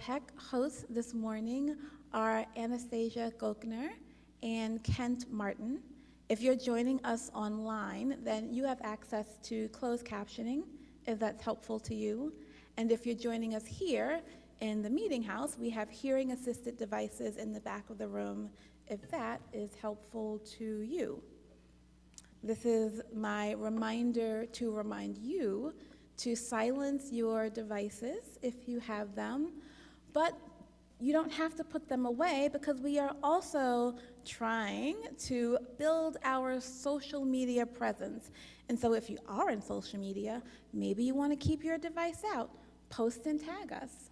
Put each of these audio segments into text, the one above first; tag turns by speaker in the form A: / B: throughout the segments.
A: PEC hosts this morning are Anastasia Gokner and Kent Martin. If you're joining us online, then you have access to closed captioning, if that's helpful to you. And if you're joining us here in the meeting house, we have hearing-assisted devices in the back of the room, if that is helpful to you. This is my reminder to remind you to silence your devices if you have them, but you don't have to put them away because we are also trying to build our social media presence. And so if you are in social media, maybe you want to keep your device out. Post and tag us.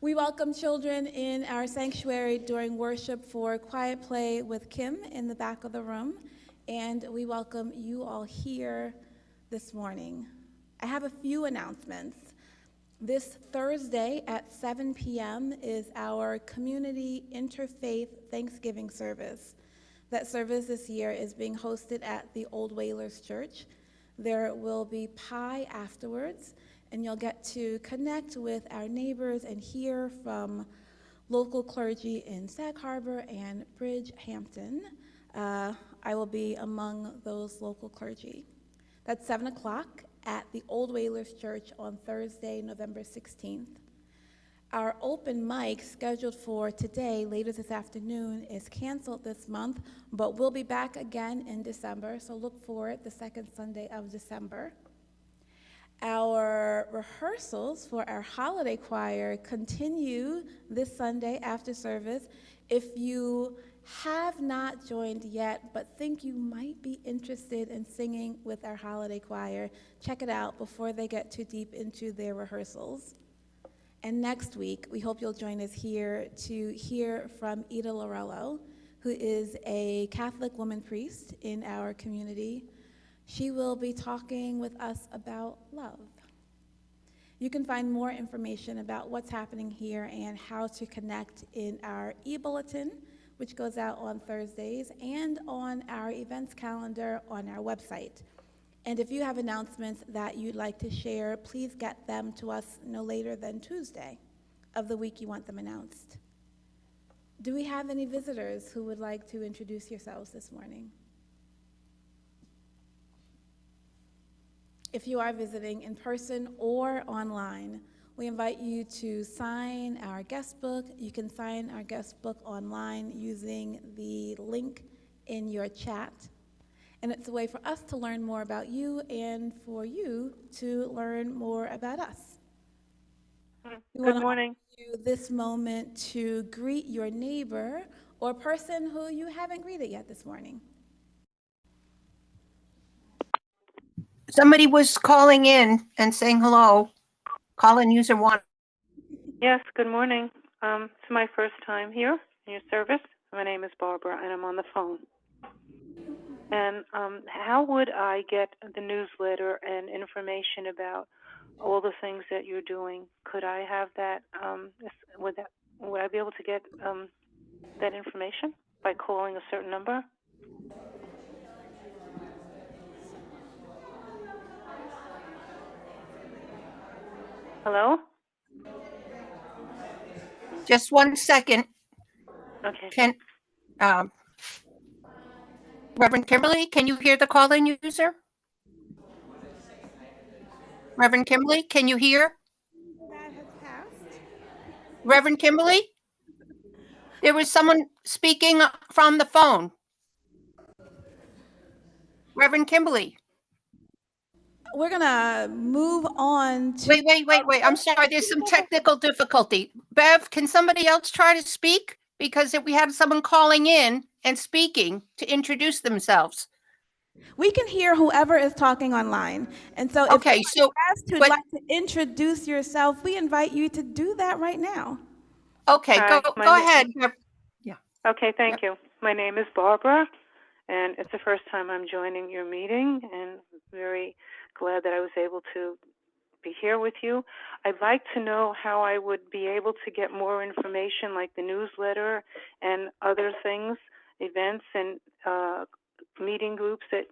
A: We welcome children in our sanctuary during worship for Quiet Play with Kim in the back of the room, and we welcome you all here this morning. I have a few announcements. This Thursday at 7 p.m. is our Community Interfaith Thanksgiving service. That service this year is being hosted at the Old Whalers Church. There will be pie afterwards, and you'll get to connect with our neighbors and hear from local clergy in Sag Harbor and Bridgehampton. I will be among those local clergy. That's 7 o'clock at the Old Whalers Church on Thursday, November 16th. Our open mic scheduled for today, later this afternoon, is canceled this month, but we'll be back again in December, so look for it the second Sunday of December. Our rehearsals for our holiday choir continue this Sunday after service. If you have not joined yet, but think you might be interested in singing with our holiday choir, check it out before they get too deep into their rehearsals. And next week, we hope you'll join us here to hear from Ida Lorello, who is a Catholic woman priest in our community. She will be talking with us about love. You can find more information about what's happening here and how to connect in our e-bulletin, which goes out on Thursdays, and on our events calendar on our website. And if you have announcements that you'd like to share, please get them to us no later than Tuesday of the week you want them announced. Do we have any visitors who would like to introduce yourselves this morning? If you are visiting in person or online, we invite you to sign our guest book. You can sign our guest book online using the link in your chat. And it's a way for us to learn more about you and for you to learn more about us.
B: Good morning.
A: We want to use this moment to greet your neighbor or person who you haven't greeted yet this morning.
C: Somebody was calling in and saying hello. Call-in user one.
B: Yes, good morning. It's my first time here in your service. My name is Barbara, and I'm on the phone. And how would I get the newsletter and information about all the things that you're doing? Could I have that? Would I be able to get that information by calling a certain number? Hello?
C: Just 1 second.
B: Okay.
C: Reverend Kimberly, can you hear the call-in user? Reverend Kimberly, can you hear?
A: That has passed.
C: Reverend Kimberly? There was someone speaking from the phone. Reverend Kimberly.
A: We're gonna move on to...
C: Wait. I'm sorry, there's some technical difficulty. Bev, can somebody else try to speak? Because if we have someone calling in and speaking to introduce themselves.
A: We can hear whoever is talking online. And so if you're who'd like to introduce yourself, we invite you to do that right now.
C: Okay,
B: Hi,
C: go ahead.
B: Yeah. Okay, thank you. My name is Barbara, and it's the first time I'm joining your meeting, and I'm very glad that I was able to be here with you. I'd like to know how I would be able to get more information, like the newsletter and other things, events and meeting groups that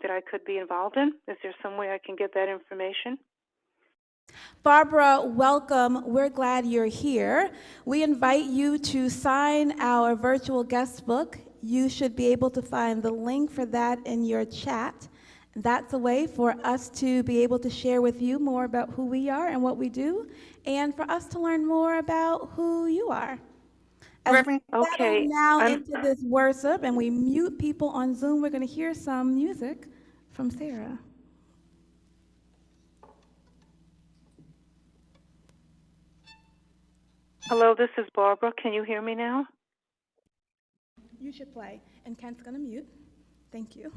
B: I could be involved in. Is there some way I can get that information?
A: Barbara, welcome. We're glad you're here. We invite you to sign our virtual guest book. You should be able to find the link for that in your chat. That's a way for us to be able to share with you more about who we are and what we do, and for us to learn more about who you are. As
C: Reverend,
A: we settle
B: Okay,
A: now
B: I'm-
A: into this worship and we mute people on Zoom, we're going to hear some music from Sarah.
B: Hello, this is Barbara. Can you hear me now?
A: You should play, and Kent's going to mute. Thank you.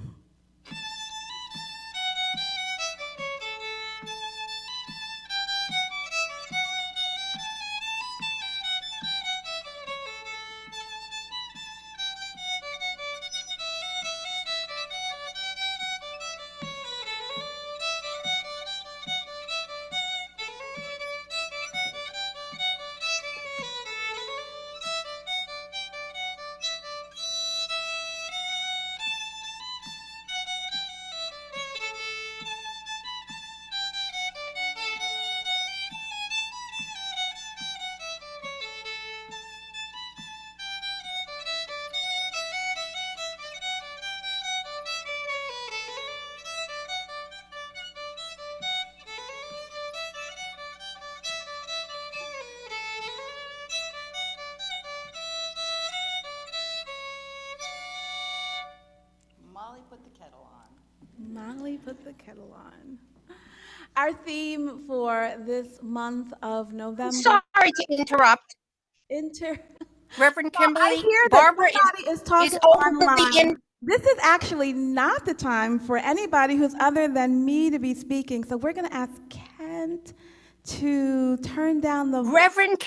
D: Molly put the kettle on.
A: Molly put the kettle on. Our theme for this month of November.
C: sorry to interrupt. Reverend
A: Well, I
C: Kimberly,
A: hear that
C: Barbara
A: somebody is talking
C: overly
A: online. This is actually not the time for anybody who's other than me to be speaking. So we're going to ask Kent to turn down the
C: Reverend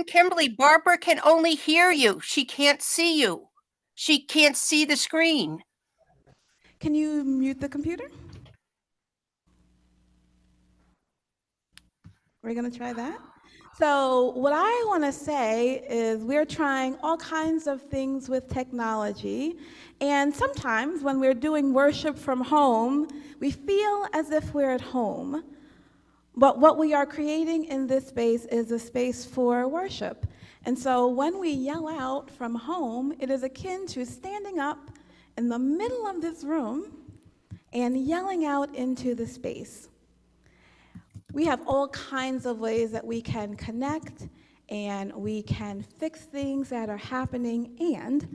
C: Kimberly, Barbara can only hear you. She can't see you. She can't see the screen.
A: Can you mute the computer? We're going to try that. So what I want to say is we're trying all kinds of things with technology, and sometimes when we're doing worship from home, we feel as if we're at home. But what we are creating in this space is a space for worship. And so when we yell out from home, it is akin to standing up in the middle of this room and yelling out into the space. We have all kinds of ways that we can connect and we can fix things that are happening, and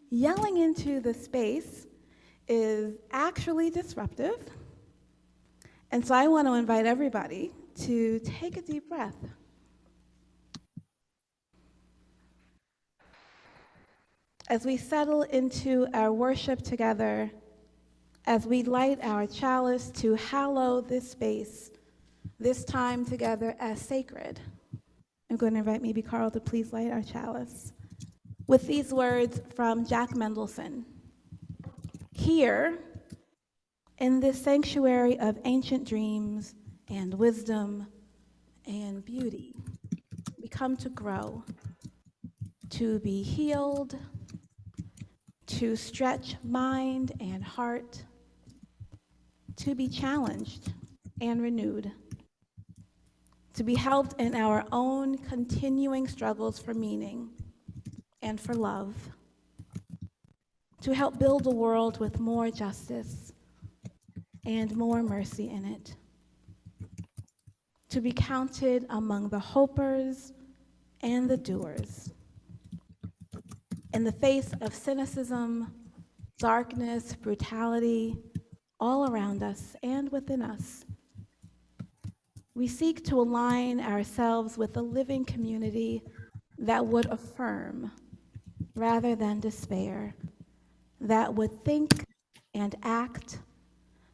A: yelling into the space is actually disruptive. And so I want to invite everybody to take a deep breath. As we settle into our worship together, as we light our chalice to hallow this space, this time together as sacred, I'm going to invite maybe Carl to please light our chalice with these words from Jack Mendelson. Here, in this sanctuary of ancient dreams and wisdom and beauty, we come to grow, to be healed, to stretch mind and heart, to be challenged and renewed, to be helped in our own continuing struggles for meaning and for love, to help build a world with more justice and more mercy in it, to be counted among the hopers and the doers. In the face of cynicism, darkness, brutality, all around us and within us, we seek to align ourselves with a living community that would affirm rather than despair, that would think and act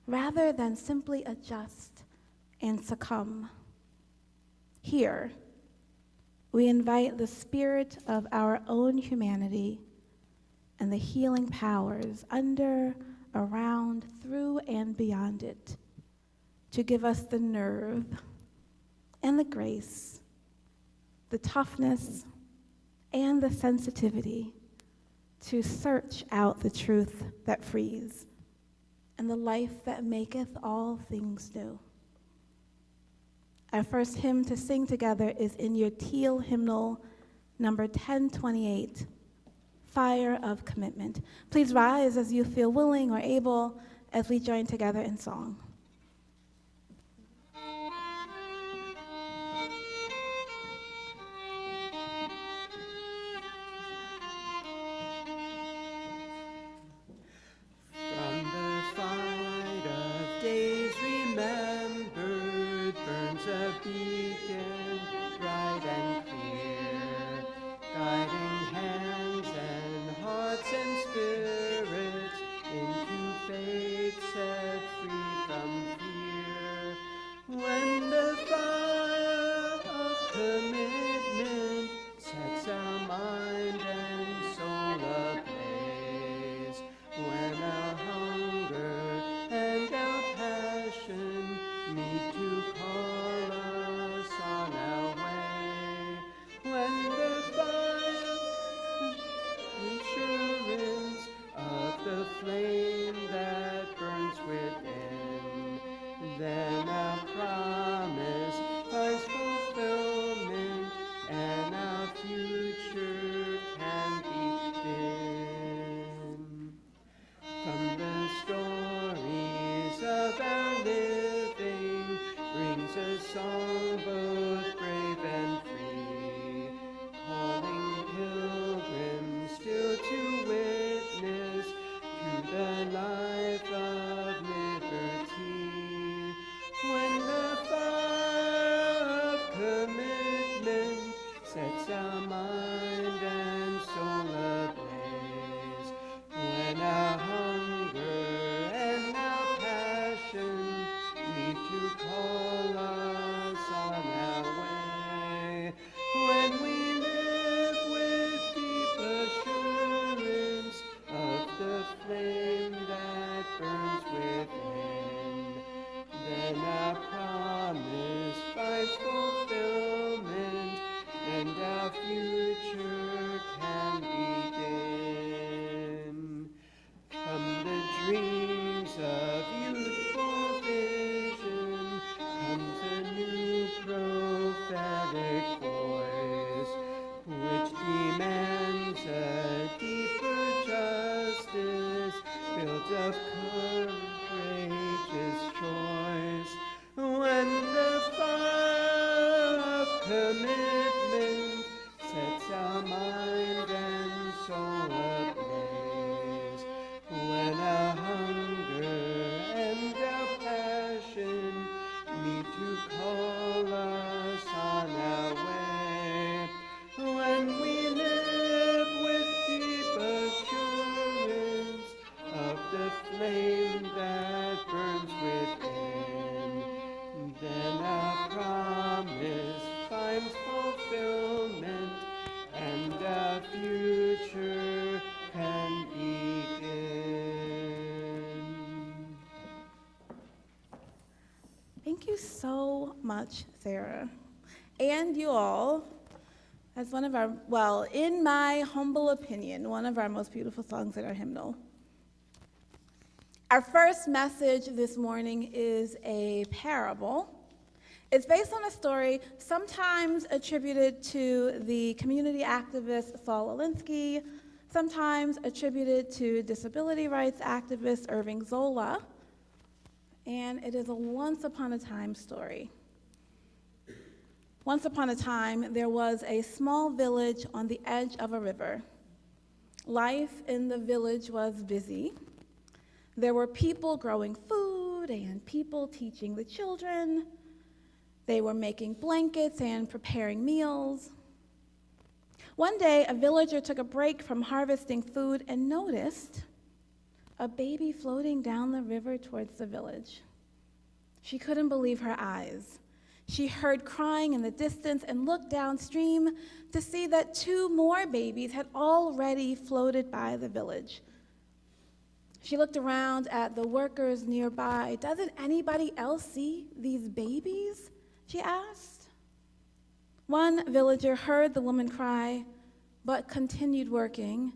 A: rather than simply adjust and succumb. Here, we invite the spirit of our own humanity and the healing powers under, around, through, and beyond it to give us the nerve and the grace, the toughness, and the sensitivity to search out the truth that frees and the life that maketh all things new. Our first hymn to sing together is in your teal hymnal, number 1028, Fire of Commitment. Please rise as you feel willing or able as we join together in song.
E: From the fight of days remembered burns a beacon bright and clear, guiding hands and hearts and spirits into faith set free from fear. When the fire of commitment sets our mind and soul ablaze, when our hunger and our passion meet to call us on our way, when the fire assurance of the flame that burns within, then our promise finds fulfillment and our future can begin. From the stories of our living brings a song both brave and free, calling pilgrims still to witness to the life of liberty. When the fire of commitment sets our mind and soul ablaze, when our hunger and our passion meet to call us on our way, when we live with deep assurance of the flame that burns within, then our promise finds fulfillment and our future can begin. From the dreams of youthful vision comes a new prophetic voice, which demands a deeper justice built of courageous choice. When the fire of commitment sets our mind and soul ablaze, when our hunger and our passion meet to call us on our way, when we live with deep assurance of the flame that burns within, then our promise finds fulfillment and our future can begin.
A: Thank you so much, Sarah. And you all, as one of our, well, in my humble opinion, one of our most beautiful songs in our hymnal. Our first message this morning is a parable. It's based on a story sometimes attributed to the community activist Saul Alinsky, sometimes attributed to disability rights activist Irving Zola, and it is a once upon a time story. Once upon a time, there was a small village on the edge of a river. Life in the village was busy. There were people growing food and people teaching the children. They were making blankets and preparing meals. One day, a villager took a break from harvesting food and noticed a baby floating down the river towards the village. She couldn't believe her eyes. She heard crying in the distance and looked downstream to see that 2 more babies had already floated by the village. She looked around at the workers nearby. "Doesn't anybody else see these babies?" she asked. One villager heard the woman cry, but continued working.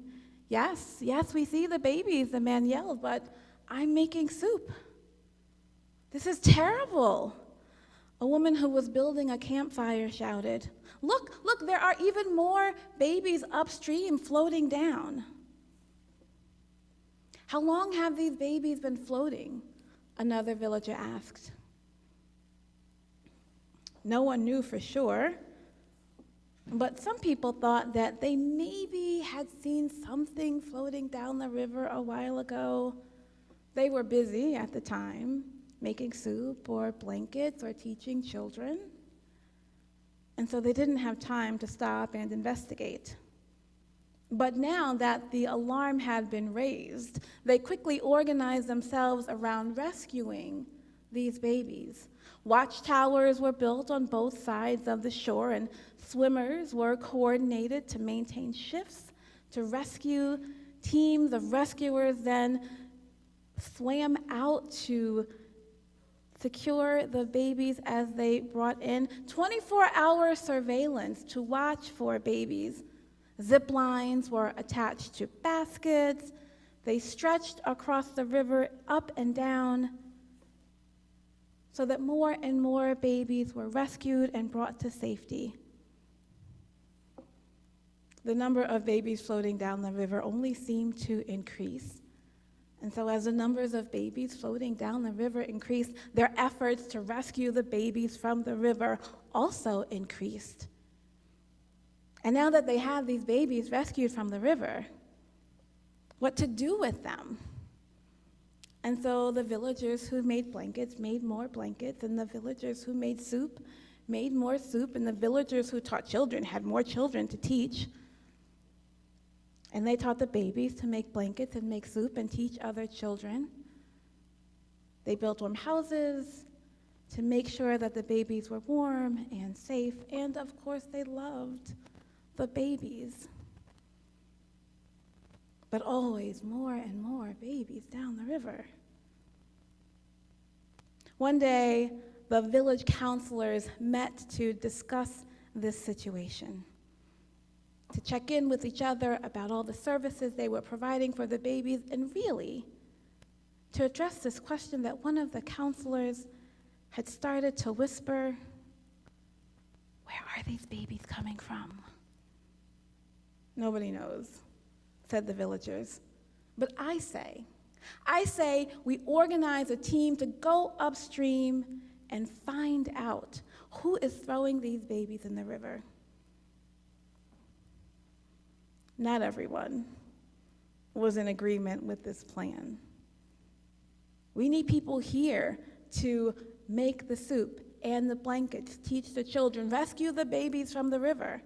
A: Yes, we see the babies," the man yelled, "but I'm making soup. This is terrible. A woman who was building a campfire shouted, "Look, look, there are even more babies upstream floating down." "How long have these babies been floating?" another villager asked. No one knew for sure, but some people thought that they maybe had seen something floating down the river a while ago. They were busy at the time, making soup or blankets or teaching children, and so they didn't have time to stop and investigate. But now that the alarm had been raised, they quickly organized themselves around rescuing these babies. Watchtowers were built on both sides of the shore, and swimmers were coordinated to maintain shifts to rescue. Teams of rescuers then swam out to secure the babies as they brought in. 24-hour surveillance to watch for babies. Zip lines were attached to baskets. They stretched across the river up and down so that more and more babies were rescued and brought to safety. The number of babies floating down the river only seemed to increase. And so as the numbers of babies floating down the river increased, their efforts to rescue the babies from the river also increased. And now that they had these babies rescued from the river, what to do with them? And so the villagers who made blankets made more blankets, and the villagers who made soup made more soup, and the villagers who taught children had more children to teach. And they taught the babies to make blankets and make soup and teach other children. They built warm houses to make sure that the babies were warm and safe, and of course they loved the babies. But always more and more babies down the river. One day, the village counselors met to discuss this situation, to check in with each other about all the services they were providing for the babies, and really to address this question that one of the counselors had started to whisper, "Where are these babies coming from?" "Nobody knows," said the villagers. "But I say we organize a team to go upstream and find out who is throwing these babies in the river." Not everyone was in agreement with this plan. "We need people here to make the soup and the blankets, teach the children, rescue the babies from the river.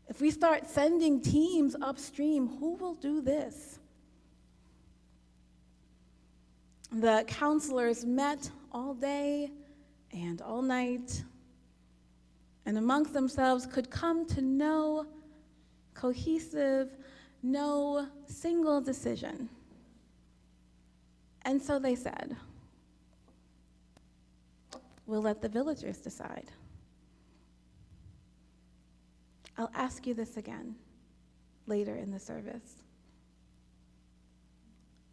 A: If we start sending teams upstream, who will do this?" The counselors met all day and all night, and amongst themselves could come to no cohesive, no single decision. And so they said, "We'll let the villagers decide." I'll ask you this again later in the service.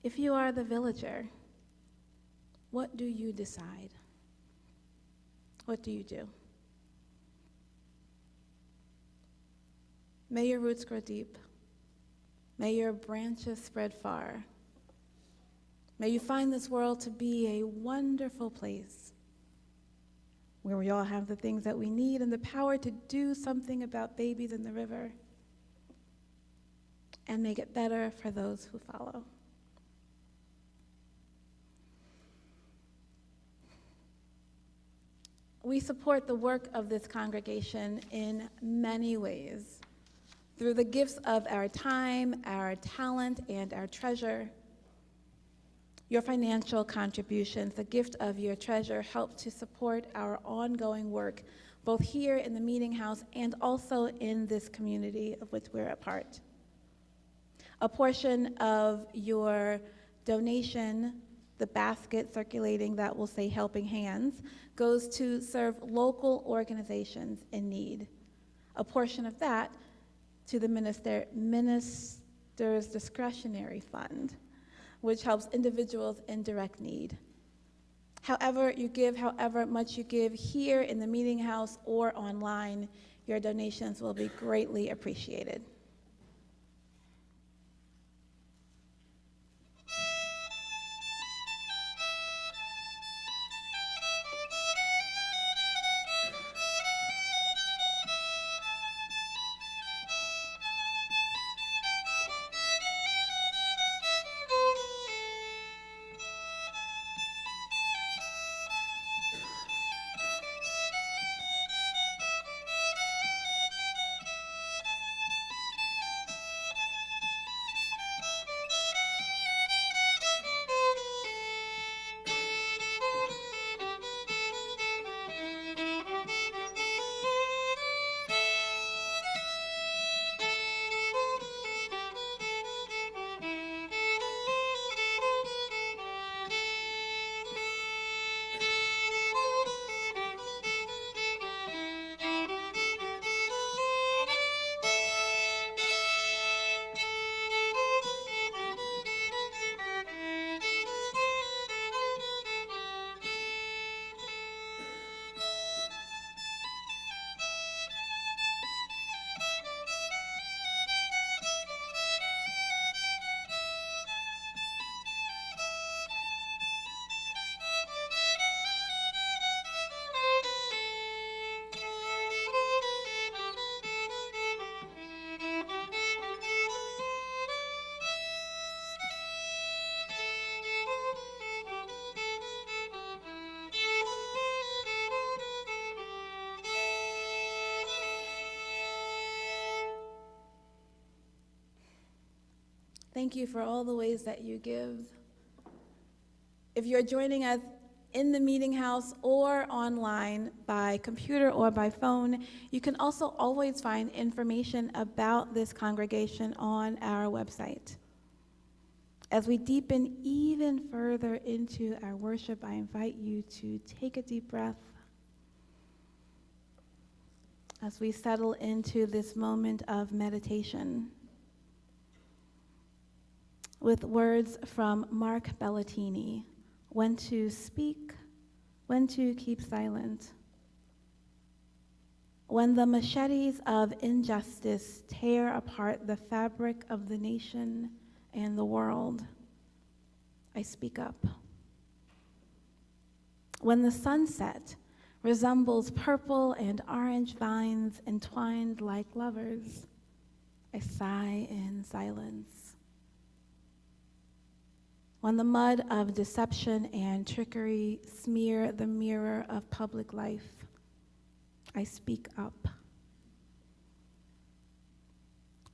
A: If you are the villager, what do you decide? What do you do? May your roots grow deep. May your branches spread far. May you find this world to be a wonderful place where we all have the things that we need and the power to do something about babies in the river and make it better for those who follow. We support the work of this congregation in many ways, through the gifts of our time, our talent, and our treasure. Your financial contributions, the gift of your treasure, help to support our ongoing work, both here in the Meeting House and also in this community of which we're a part. A portion of your donation, the basket circulating that will say Helping Hands, goes to serve local organizations in need. A portion of that to the minister's discretionary fund, which helps individuals in direct need. However you give, however much you give here in the meeting house or online, your donations will be greatly appreciated. Thank you for all the ways that you give. If you're joining us in the meeting house or online by computer or by phone, you can also always find information about this congregation on our website. As we deepen even further into our worship, I invite you to take a deep breath as we settle into this moment of meditation with words from Mark Bellatini: when to speak, when to keep silent. When the machetes of injustice tear apart the fabric of the nation and the world, I speak up. When the sunset resembles purple and orange vines entwined like lovers, I sigh in silence. When the mud of deception and trickery smear the mirror of public life, I speak up.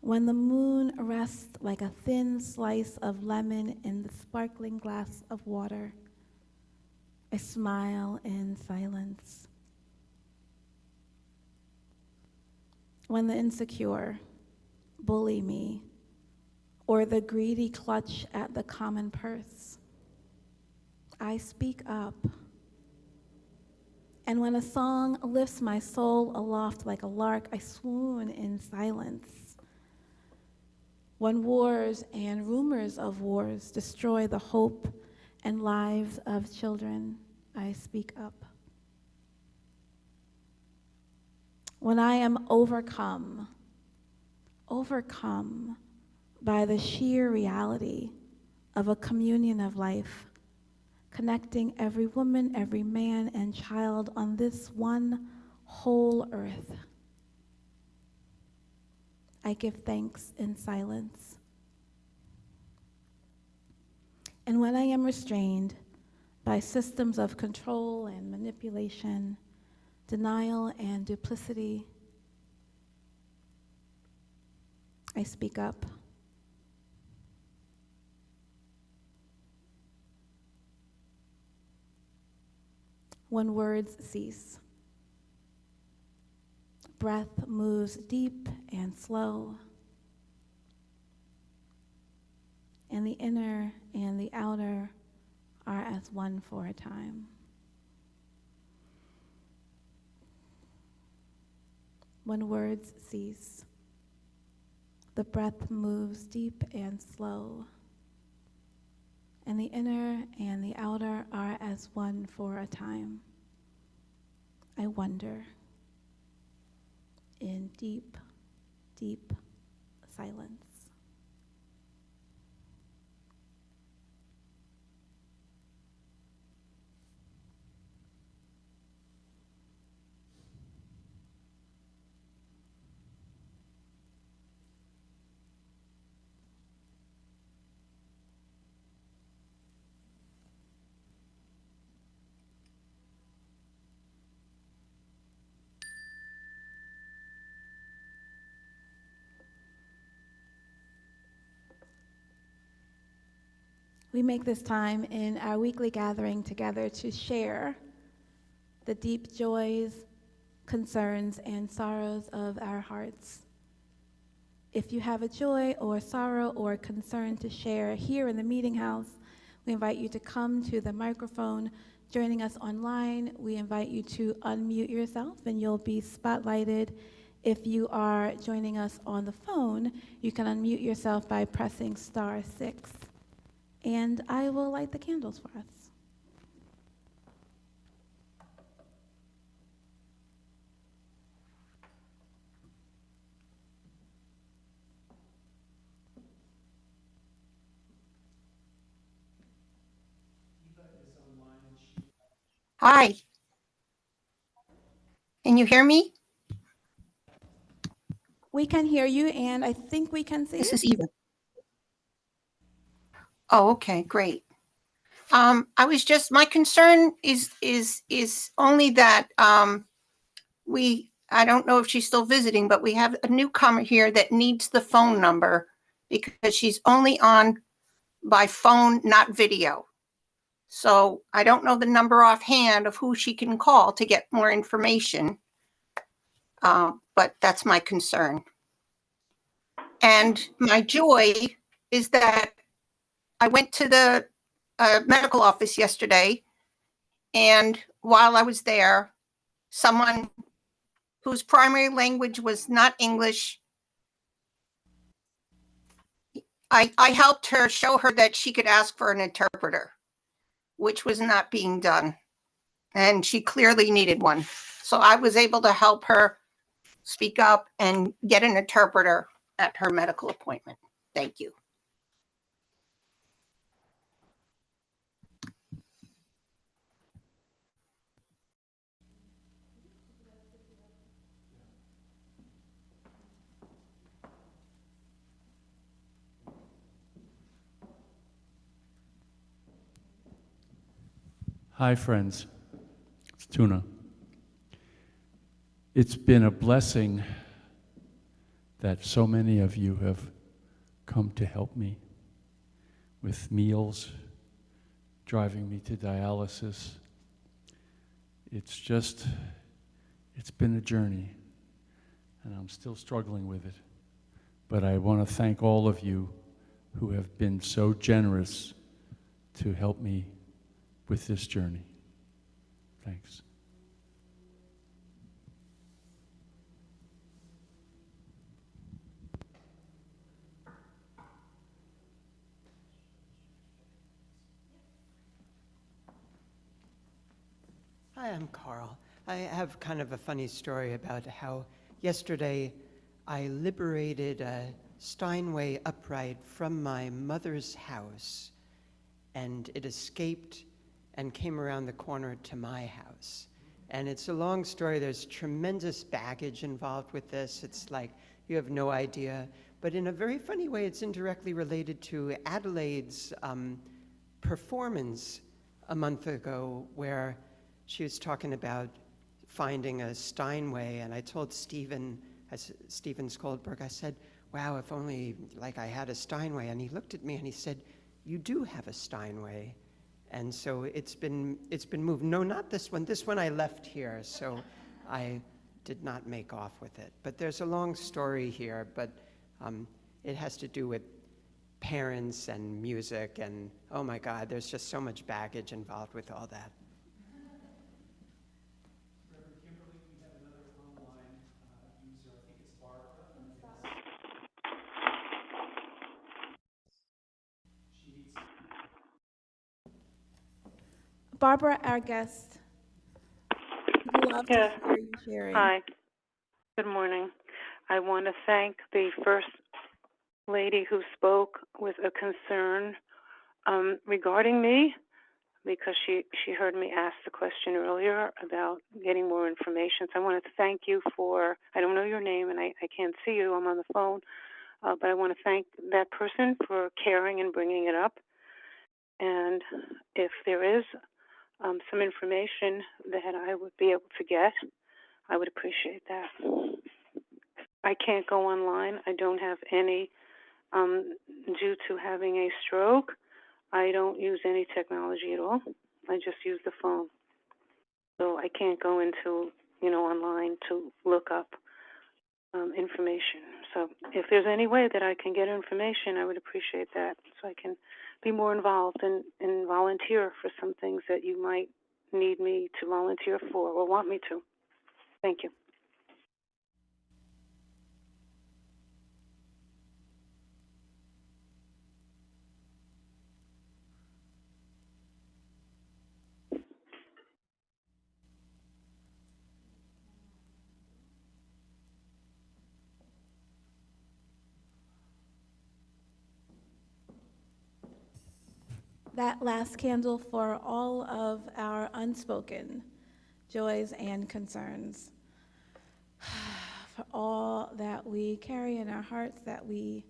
A: When the moon rests like a thin slice of lemon in the sparkling glass of water, I smile in silence. When the insecure bully me, or the greedy clutch at the common purse, I speak up. And when a song lifts my soul aloft like a lark, I swoon in silence. When wars and rumors of wars destroy the hope and lives of children, I speak up. When I am overcome by the sheer reality of a communion of life, connecting every woman, every man, and child on this one whole earth, I give thanks in silence. And when I am restrained by systems of control and manipulation, denial and duplicity, I speak up. When words cease, breath moves deep and slow, and the inner and the outer are as one for a time. When words cease, the breath moves deep and slow, and the inner and the outer are as one for a time. I wonder in deep, deep silence. We make this time in our weekly gathering together to share the deep joys, concerns, and sorrows of our hearts. If you have a joy or sorrow or concern to share here in the meeting house, we invite you to come to the microphone. Joining us online, we invite you to unmute yourself and you'll be spotlighted. If you are joining us on the phone, you can unmute yourself by pressing *6. And I will light the candles for us.
C: Hi. Can you hear me?
A: We can hear you, and I think we can see
C: This
A: you.
C: is Eva. Oh, okay, great. My concern is only that I don't know if she's still visiting, but we have a newcomer here that needs the phone number because she's only on by phone, not video. So I don't know the number offhand of who she can call to get more information. But that's my concern. And my joy is that I went to the medical office yesterday, and while I was there, someone whose primary language was not English, I helped her, show her that she could ask for an interpreter, which was not being done. And she clearly needed one. So I was able to help her speak up and get an interpreter at her medical appointment. Thank you.
E: Hi, friends. It's Tuna. It's been a blessing that so many of you have come to help me with meals, driving me to dialysis. It's been a journey, and I'm still struggling with it. But I want to thank all of you who have been so generous to help me with this journey. Thanks.
F: Hi, I'm Carl. I have kind of a funny story about how yesterday I liberated a Steinway upright from my mother's house, and it escaped and came around the corner to my house. And it's a long story. There's tremendous baggage involved with this. It's like you have no idea. But in a very funny way, it's indirectly related to Adelaide's performance a month ago, where she was talking about finding a Steinway, and I told Steven Skoldberg, I said, wow, if only like I had a Steinway. And he looked at me and he said, you do have a Steinway. And so it's been moved. No, not this one. This one I left here, so I did not make off with it. But there's a long story here, but it has to do with parents and music, and oh my God, there's just so much baggage involved with all that.
A: Barbara, our guest, we'd love
B: Yes.
A: to hear you sharing.
B: Hi. Good morning. I want to thank the first lady who spoke with a concern regarding me, because she heard me ask the question earlier about getting more information. So I want to thank you for, I don't know your name and I can't see you, I'm on the phone, but I want to thank that person for caring and bringing it up. And if there is some information that I would be able to get, I would appreciate that. I can't go online. I don't have any, due to having a stroke. I don't use any technology at all. I just use the phone. So I can't go into, online to look up information. So if there's any way that I can get information, I would appreciate that, so I can be more involved and volunteer for some things that you might need me to volunteer for or want me to. Thank you.
A: That last candle for all of our unspoken joys and concerns, for all that we carry in our hearts that we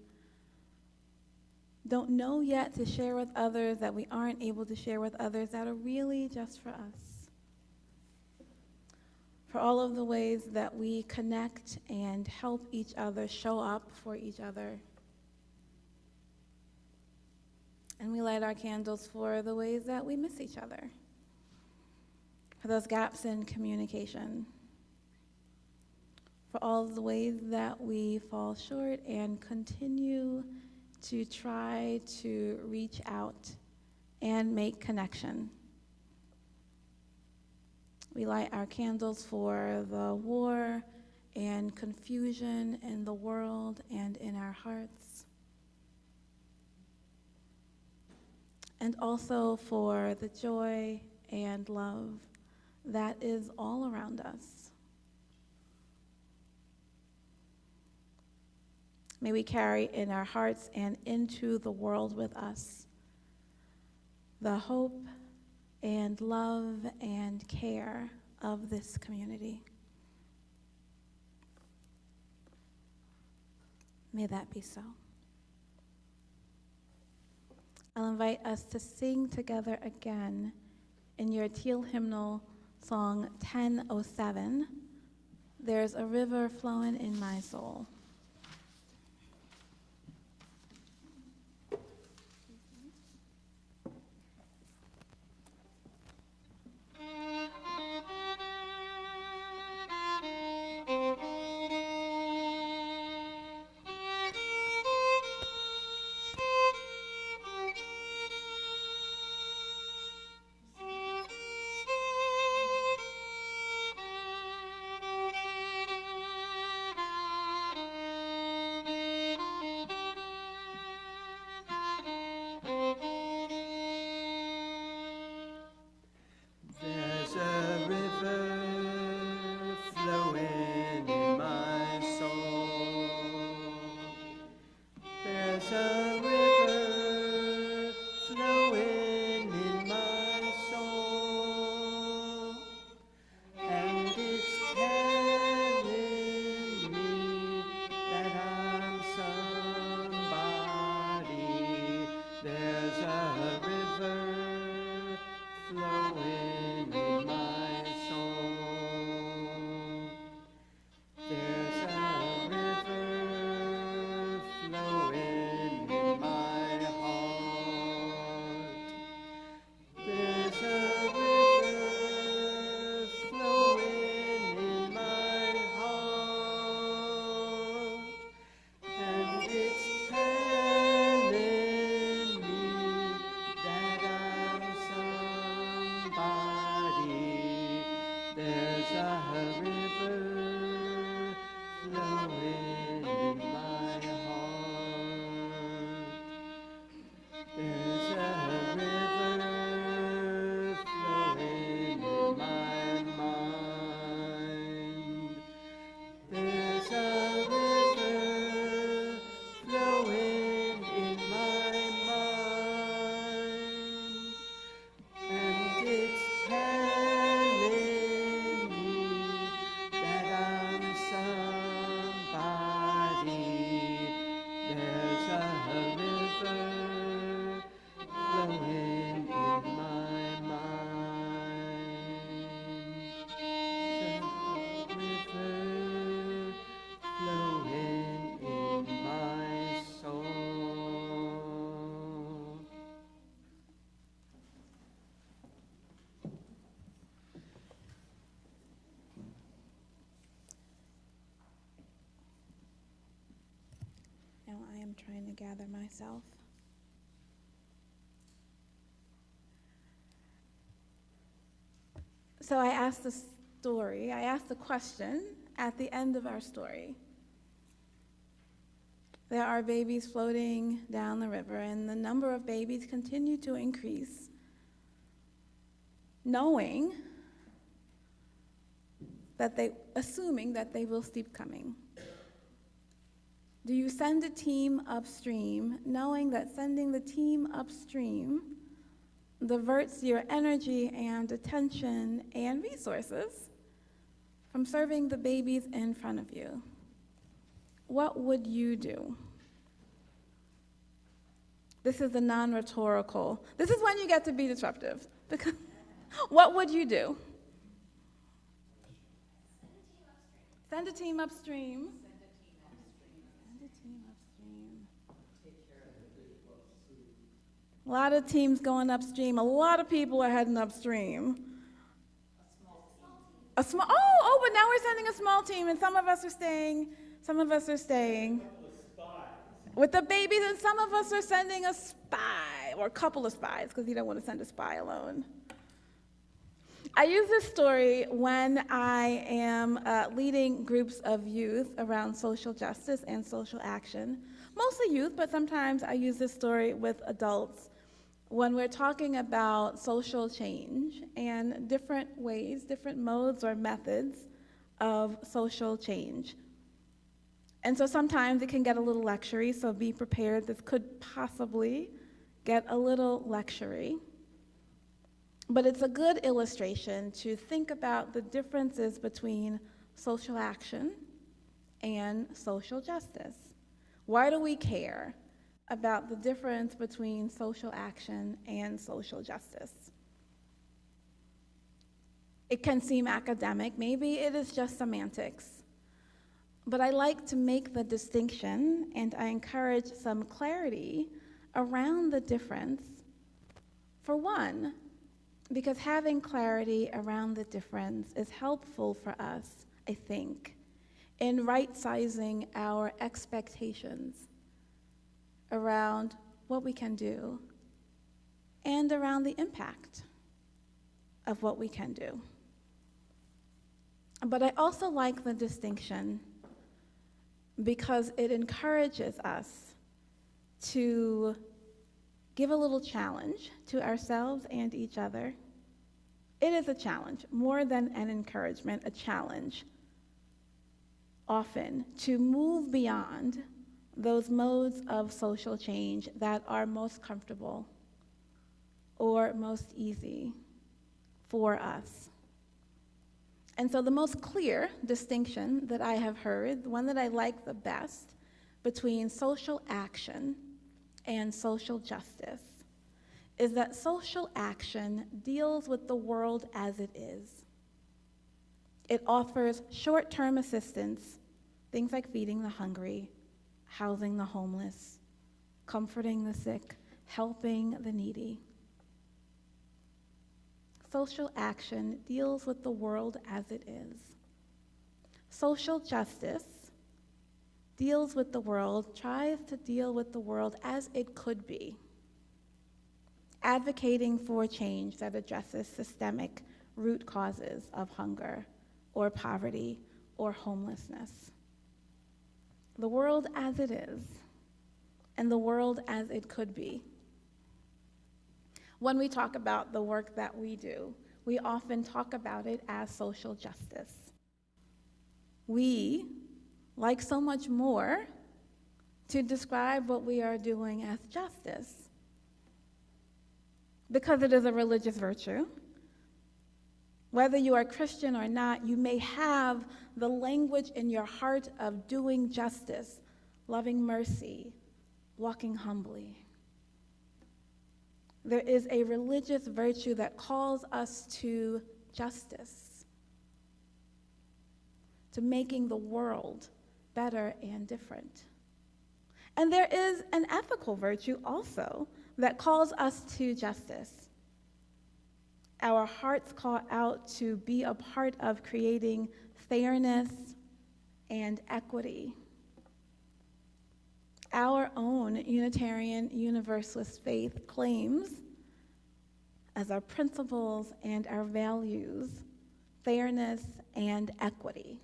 A: don't know yet to share with others, that we aren't able to share with others, that are really just for us. For all of the ways that we connect and help each other, show up for each other. And we light our candles for the ways that we miss each other, for those gaps in communication, for all of the ways that we fall short and continue to try to reach out and make connection. We light our candles for the war and confusion in the world and in our hearts. And also for the joy and love that is all around us. May we carry in our hearts and into the world with us the hope and love and care of this community. May that be so. I'll invite us to sing together again in your teal hymnal song 1007, There's a River Flowing in My Soul.
F: There's a river flowing in my soul. There's a river flowing in my soul. And it's telling me that I'm somebody. There's a river flowing in my soul. There's a river flowing in my heart. There's a river flowing in my heart, and it's telling me that I'm somebody. There's a river flowing in my heart. There's a river flowing
A: gather myself. So I asked the question at the end of our story. There are babies floating down the river, and the number of babies continue to increase, assuming that they will keep coming. Do you send a team upstream, knowing that sending the team upstream diverts your energy and attention and resources from serving the babies in front of you? What would you do? This is a non-rhetorical. This is when you get to be disruptive. Because what would you do? Send a team upstream. Send a team upstream. A lot of teams going upstream. A lot of people are heading upstream. But now we're sending a small team, and some of us are staying. With the babies, and some of us are sending a spy, or a couple of spies, because you don't want to send a spy alone. I use this story when I am leading groups of youth around social justice and social action. Mostly youth, but sometimes I use this story with adults when we're talking about social change and different ways, different modes or methods of social change. And so sometimes it can get a little lectury, so be prepared. This could possibly get a little lectury. But it's a good illustration to think about the differences between social action and social justice. Why do we care about the difference between social action and social justice? It can seem academic, maybe it is just semantics. But I like to make the distinction, and I encourage some clarity around the difference. For one, because having clarity around the difference is helpful for us, I think, in right-sizing our expectations around what we can do and around the impact of what we can do. But I also like the distinction because it encourages us to give a little challenge to ourselves and each other. It is a challenge, more than an encouragement, a challenge, often, to move beyond those modes of social change that are most comfortable or most easy for us. And so the most clear distinction that I have heard, the one that I like the best, between social action and social justice is that social action deals with the world as it is. It offers short-term assistance, things like feeding the hungry, housing the homeless, comforting the sick, helping the needy. Social action deals with the world as it is. Social justice deals with the world, tries to deal with the world as it could be, advocating for change that addresses systemic root causes of hunger or poverty or homelessness. The world as it is, and the world as it could be. When we talk about the work that we do, we often talk about it as social justice. We like so much more to describe what we are doing as justice, because it is a religious virtue. Whether you are Christian or not, you may have the language in your heart of doing justice, loving mercy, walking humbly. There is a religious virtue that calls us to justice, to making the world better and different. And there is an ethical virtue also that calls us to justice. Our hearts call out to be a part of creating fairness and equity. our own Unitarian Universalist faith claims as our principles and our values fairness and equity.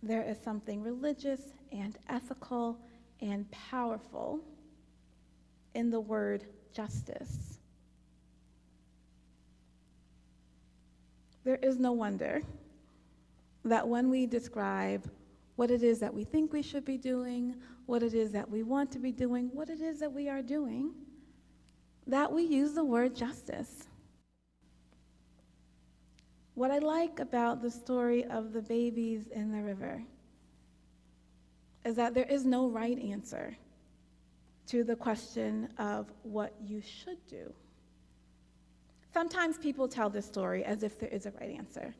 A: There is something religious and ethical and powerful in the word justice. There is no wonder that when we describe what it is that we think we should be doing, what it is that we want to be doing, what it is that we are doing, that we use the word justice. What I like about the story of the babies in the river is that there is no right answer to the question of what you should do. Sometimes people tell this story as if there is a right answer.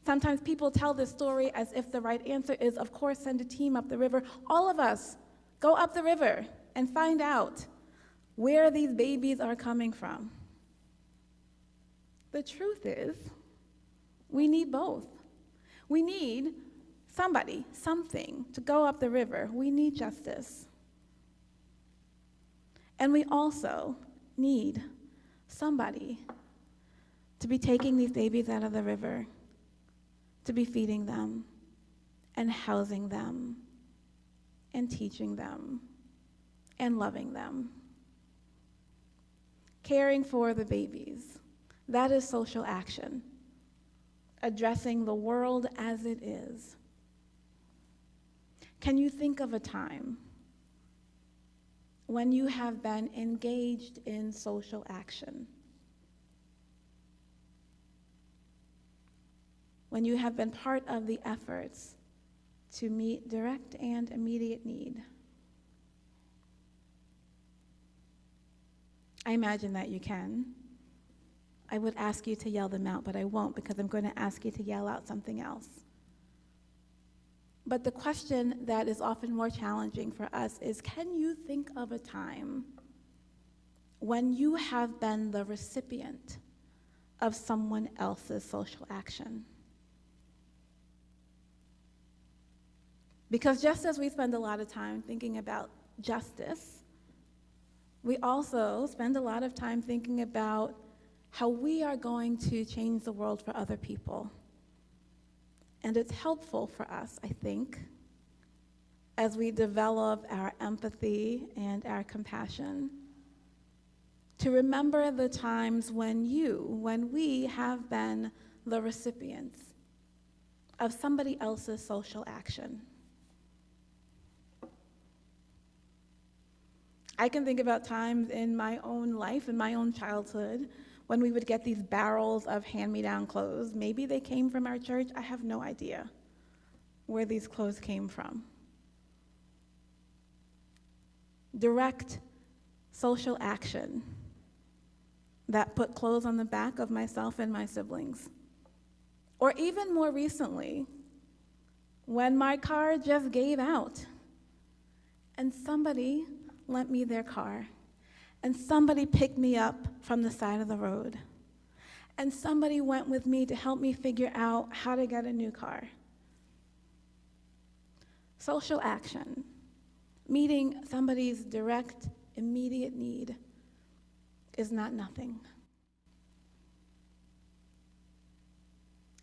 A: Sometimes people tell this story as if the right answer is, of course, send a team up the river. All of us go up the river and find out where these babies are coming from. The truth is, we need both. We need somebody, something to go up the river. We need justice. And we also need somebody to be taking these babies out of the river, to be feeding them and housing them and teaching them and loving them. Caring for the babies, that is social action. Addressing the world as it is. Can you think of a time when you have been engaged in social action? When you have been part of the efforts to meet direct and immediate need? I imagine that you can. I would ask you to yell them out, but I won't because I'm going to ask you to yell out something else. But the question that is often more challenging for us is, can you think of a time when you have been the recipient of someone else's social action? Because just as we spend a lot of time thinking about justice, we also spend a lot of time thinking about how we are going to change the world for other people. And it's helpful for us, I think, as we develop our empathy and our compassion, to remember the times when we have been the recipients of somebody else's social action. I can think about times in my own life, in my own childhood, when we would get these barrels of hand-me-down clothes. Maybe they came from our church. I have no idea where these clothes came from. Direct social action that put clothes on the back of myself and my siblings. Or even more recently, when my car just gave out and somebody lent me their car. And somebody picked me up from the side of the road. And somebody went with me to help me figure out how to get a new car. Social action, meeting somebody's direct, immediate need, is not nothing.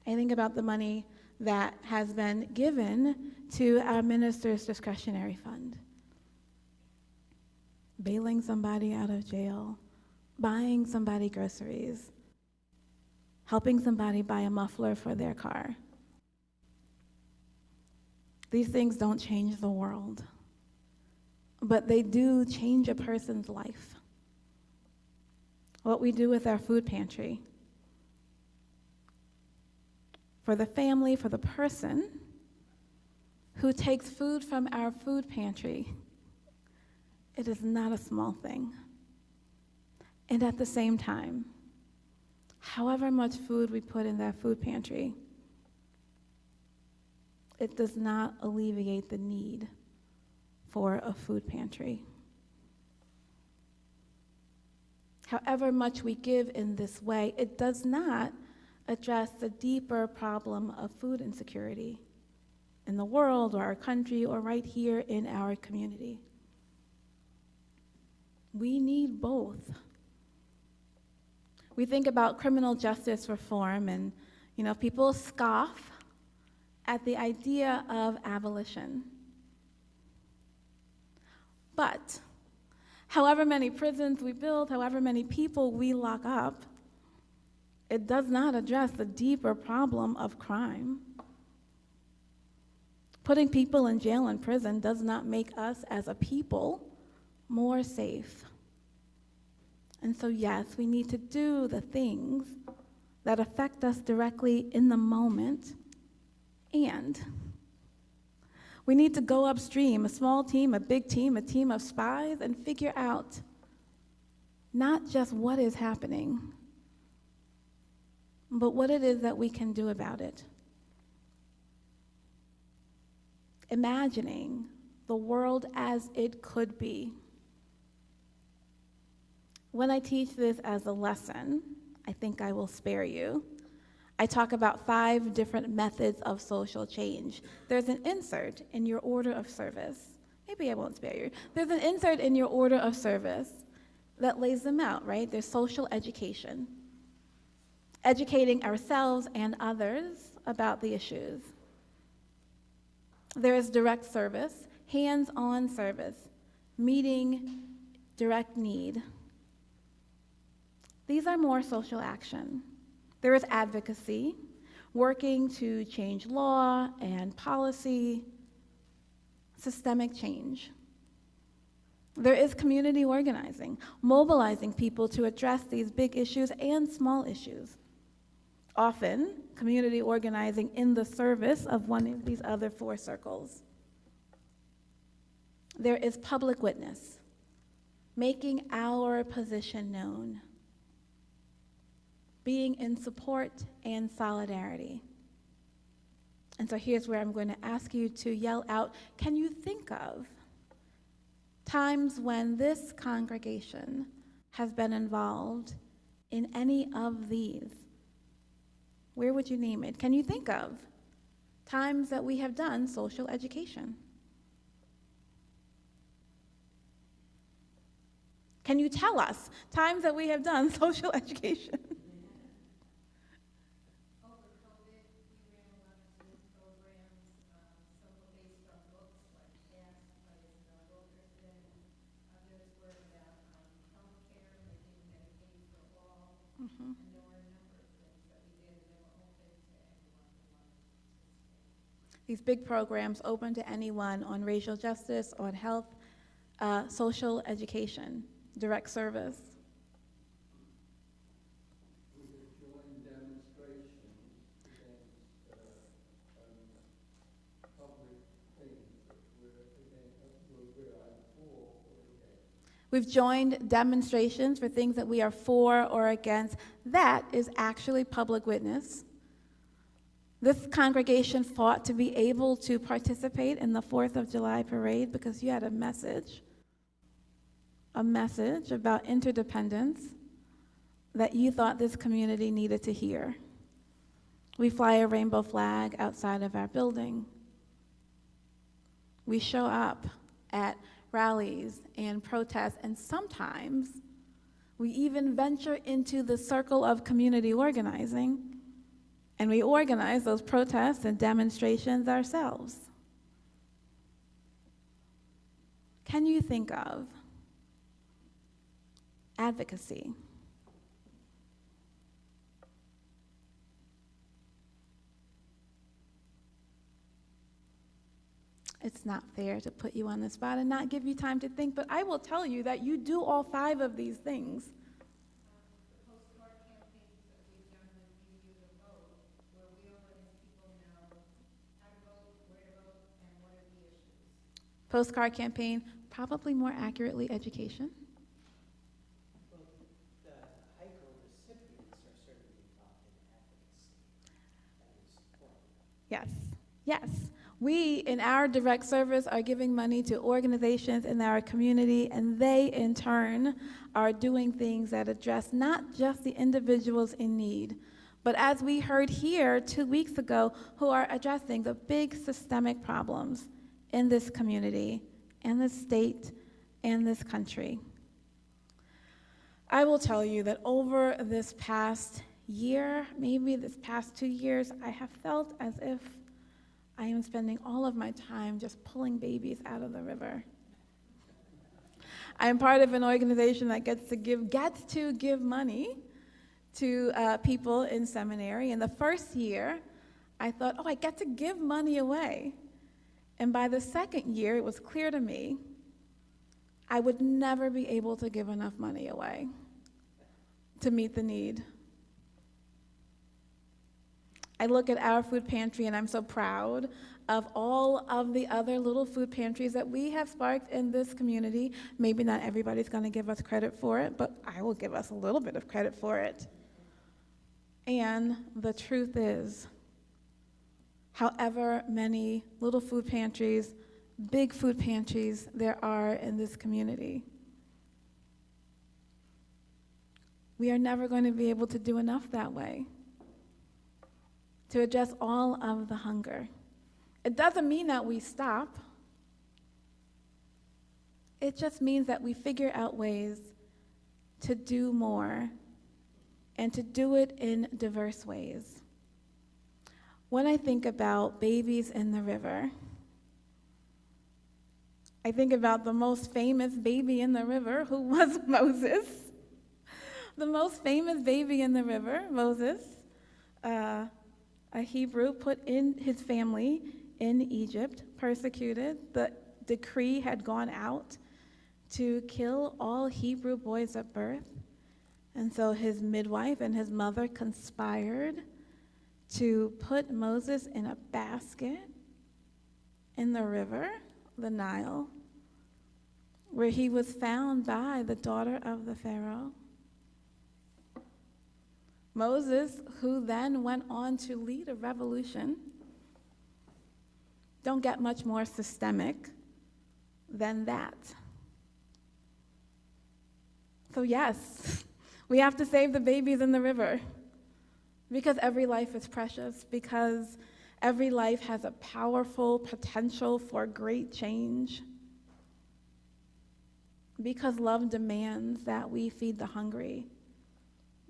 A: I think about the money that has been given to our minister's discretionary fund. Bailing somebody out of jail, buying somebody groceries, helping somebody buy a muffler for their car. These things don't change the world, but they do change a person's life. What we do with our food pantry, for the family, for the person who takes food from our food pantry, it is not a small thing. And at the same time, however much food we put in that food pantry, it does not alleviate the need for a food pantry. However much we give in this way, it does not address the deeper problem of food insecurity in the world or our country or right here in our community. We need both. We think about criminal justice reform and, people scoff at the idea of abolition. But however many prisons we build, however many people we lock up, it does not address the deeper problem of crime. Putting people in jail and prison does not make us as a people more safe. And so, yes, we need to do the things that affect us directly in the moment, and we need to go upstream, a small team, a big team, a team of spies, and figure out not just what is happening, but what it is that we can do about it. Imagining the world as it could be. When I teach this as a lesson, I think I will spare you. I talk about 5 different methods of social change. There's an insert in your order of service. Maybe I won't spare you. There's an insert in your order of service that lays them out, right? There's social education, educating ourselves and others about the issues. There is direct service, hands-on service, meeting direct need. These are more social action. There is advocacy, working to change law and policy, systemic change. There is community organizing, mobilizing people to address these big issues and small issues. Often, community organizing in the service of one of these other 4 circles. There is public witness, making our position known, being in support and solidarity. And so here's where I'm going to ask you to yell out, can you think of times when this congregation has been involved in any of these? Where would you name it? Can you think of times that we have done social education? Can you tell us times that we have done social education? These big programs open to anyone on racial justice, on health, social education, direct service. We've joined demonstrations for things that we are for or against. That is actually public witness. This congregation fought to be able to participate in the 4th of July parade because you had a message about interdependence that you thought this community needed to hear. We fly a rainbow flag outside of our building. We show up at rallies and protests, and sometimes we even venture into the circle of community organizing, and we organize those protests and demonstrations ourselves. Can you think of advocacy? It's not fair to put you on the spot and not give you time to think, but I will tell you that you do all 5 of these things.
G: The postcard campaigns that we've done with You Use a Vote, where we are letting people know how to vote, where to vote, and what are the issues.
A: Postcard campaign, probably more accurately education.
H: Well, the HICO recipients are certainly involved in advocacy. That is important.
A: Yes, yes. We, in our direct service, are giving money to organizations in our community, and they, in turn, are doing things that address not just the individuals in need, but as we heard here 2 weeks ago, who are addressing the big systemic problems in this community, in this state, and this country. I will tell you that over this past year, maybe this past 2 years, I have felt as if I am spending all of my time just pulling babies out of the river. I am part of an organization that gets to give money to people in seminary. And the first year, I thought, I get to give money away. And by the second year, it was clear to me I would never be able to give enough money away to meet the need. I look at our food pantry and I'm so proud of all of the other little food pantries that we have sparked in this community. Maybe not everybody's going to give us credit for it, but I will give us a little bit of credit for it. And the truth is, however many little food pantries, big food pantries there are in this community, we are never going to be able to do enough that way to address all of the hunger. It doesn't mean that we stop. It just means that we figure out ways to do more and to do it in diverse ways. When I think about babies in the river, I think about the most famous baby in the river, who was Moses. The most famous baby in the river, Moses, a Hebrew put in his family in Egypt, persecuted. The decree had gone out to kill all Hebrew boys at birth. And so his midwife and his mother conspired to put Moses in a basket in the river, the Nile, where he was found by the daughter of the Pharaoh. Moses, who then went on to lead a revolution, don't get much more systemic than that. So yes, we have to save the babies in the river, because every life is precious, because every life has a powerful potential for great change, because love demands that we feed the hungry,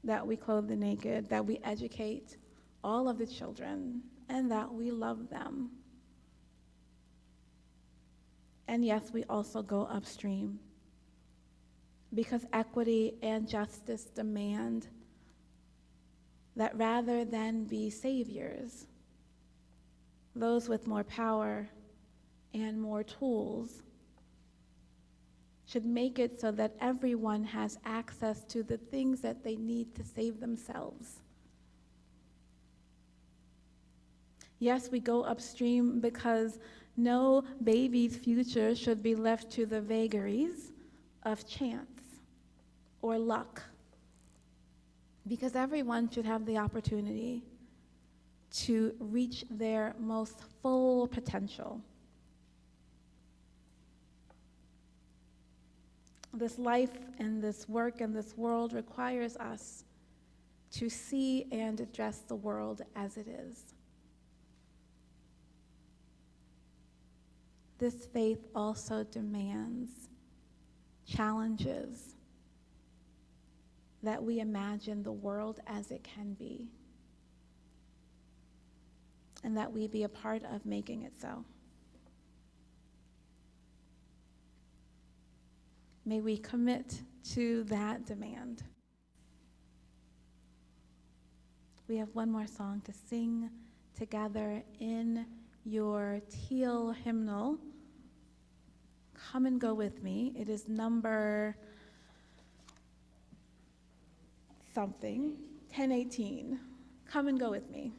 A: that we clothe the naked, that we educate all of the children, and that we love them. And yes, we also go upstream, because equity and justice demand that rather than be saviors, those with more power and more tools should make it so that everyone has access to the things that they need to save themselves. Yes, we go upstream because no baby's future should be left to the vagaries of chance or luck, because everyone should have the opportunity to reach their most full potential. This life and this work and this world requires us to see and address the world as it is. This faith also demands, challenges, that we imagine the world as it can be, and that we be a part of making it so. May we commit to that demand. We have one more song to sing together in your teal hymnal. Come and Go With Me. It is number something, 1018. Come and Go With Me.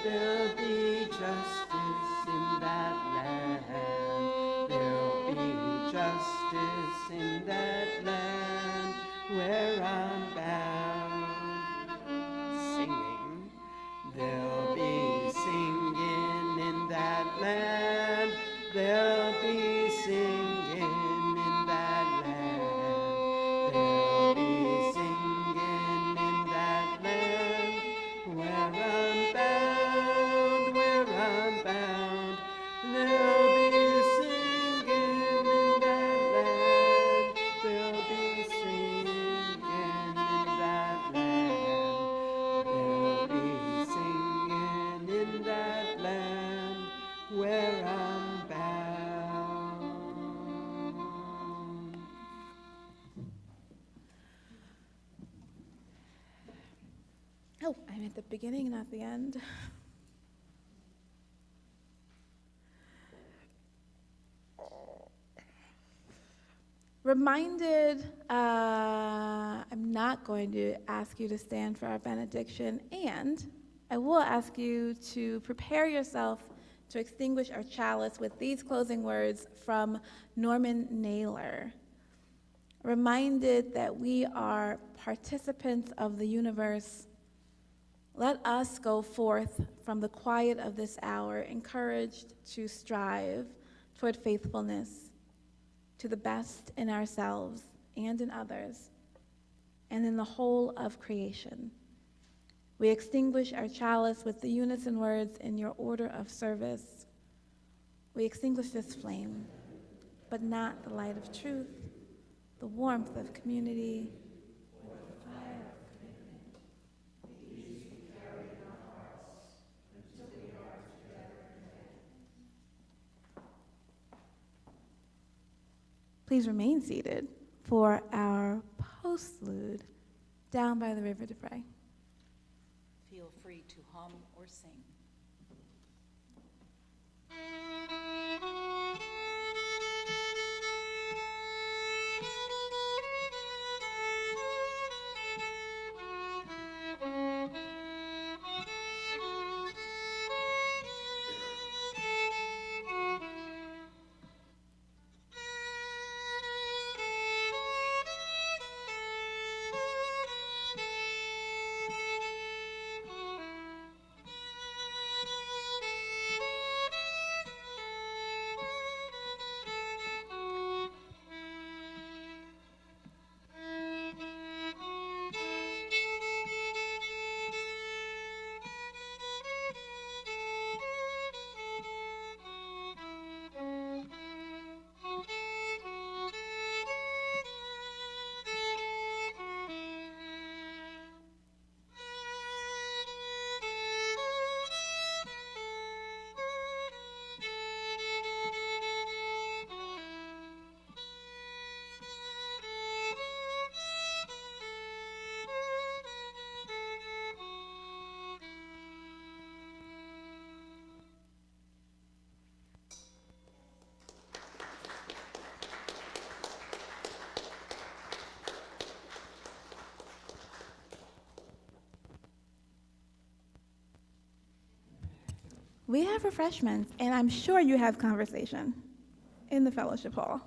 F: There'll be justice in that land. There'll be justice in that land where I'm bound. Singing. There'll be singing in that land. There'll be singing in that land. There'll be singing in that land where I'm bound, where I'm bound. There'll be singing in that land. There'll be singing in that land. There'll be singing in that land where I'm bound.
A: Oh, I'm at the beginning, not the end. Reminded, I'm not going to ask you to stand for our benediction, and I will ask you to prepare yourself to extinguish our chalice with these closing words from Norman Naylor. Reminded that we are participants of the universe, let us go forth from the quiet of this hour, encouraged to strive toward faithfulness to the best in ourselves and in others, and in the whole of creation. We extinguish our chalice with the unison words in your order of service. We extinguish this flame, but not the light of truth, the warmth of community, or the fire of commitment. These we carry in our hearts until we are together again. Please remain seated for our postlude down by the river to pray.
D: Feel free to hum or sing.
A: We have refreshments, and I'm sure you have conversation in the fellowship hall.